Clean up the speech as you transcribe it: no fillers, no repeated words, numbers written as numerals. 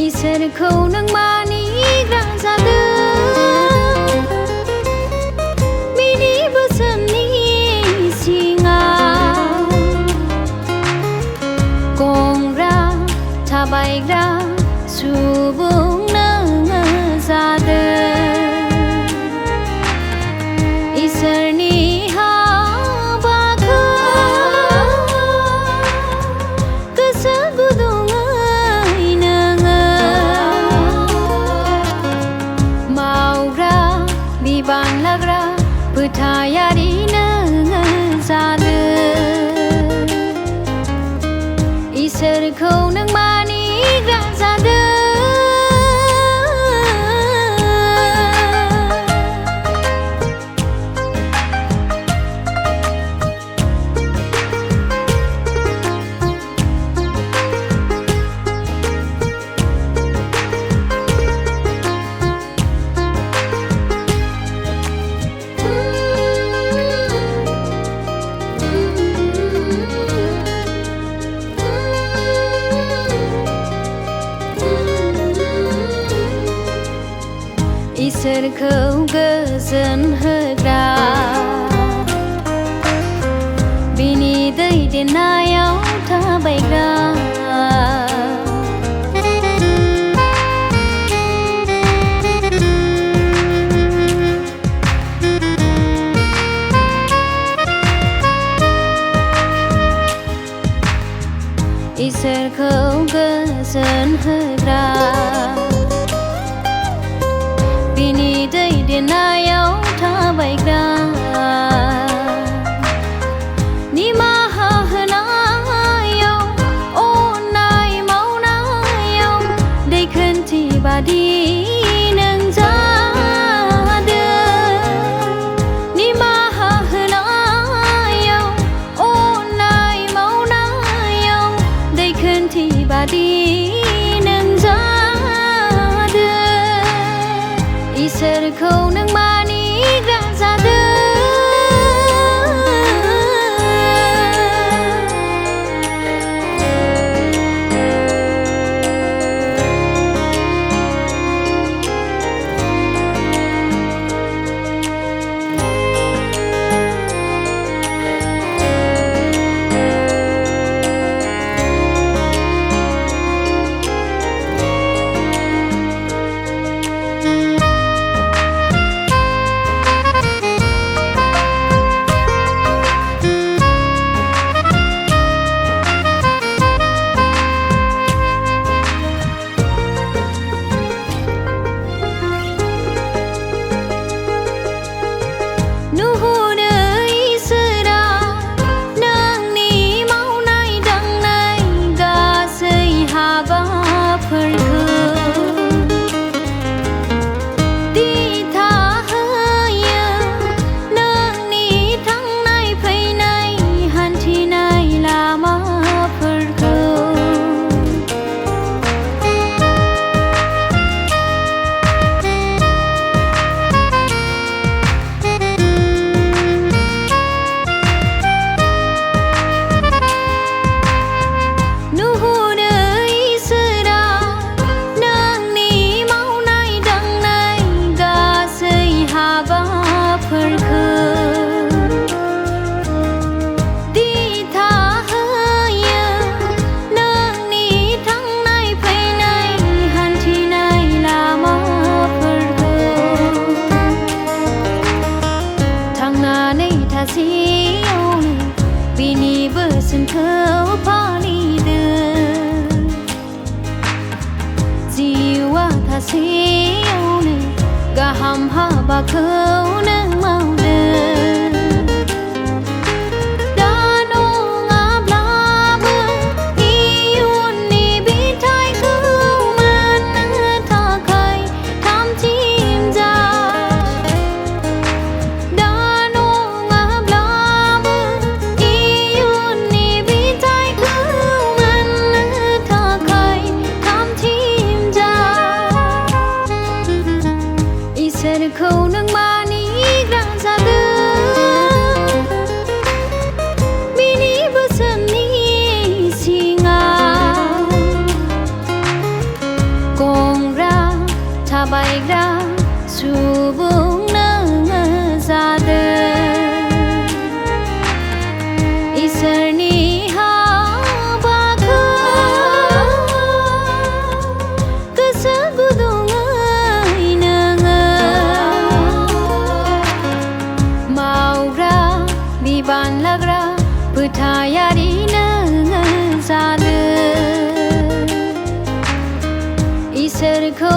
इसोरखौ नों मानिग्रा जादों बिनि बोसोननि सिङाव गंग्रा थाबायग्रा सुबुं नोङो जादों इसोरनि हाबाखौ गोसो गुदुङै नोङो मावग्रा बिबान लाग्रा फोथायारि नोङो जादों इसोरखौ नों मानिग्रा जादों इसोरखौ गोजोन होग्रा बिनि दैदेननायाव थाबायग्रा इसोरखौ गोजोन होग्रा बिनि दैदेननायाव थाबायग्रा निमाहा होनायाव अननाय मावनायाव दैखोनथि बादि नों जादों निमाहा होनायाव अननाय मावनायाव दैखोनथि बादि इसोरखौ नों मानिग्रा जादों बिनि बोसोनखौ फालिदों जिउआ थासेयावनो गाहाम हाबाखौ नों मावदों इसोरखौ नों मानिग्रा जादों बिनि बोसोननि सिङाव थाबायग्रा सुबुं नोङो जादों इसोरनि हाबाखौ गोसो गुदुङै नोङो मावग्रा बिबान लाग्रा फोथायारि नोङो जादों इसोरखौ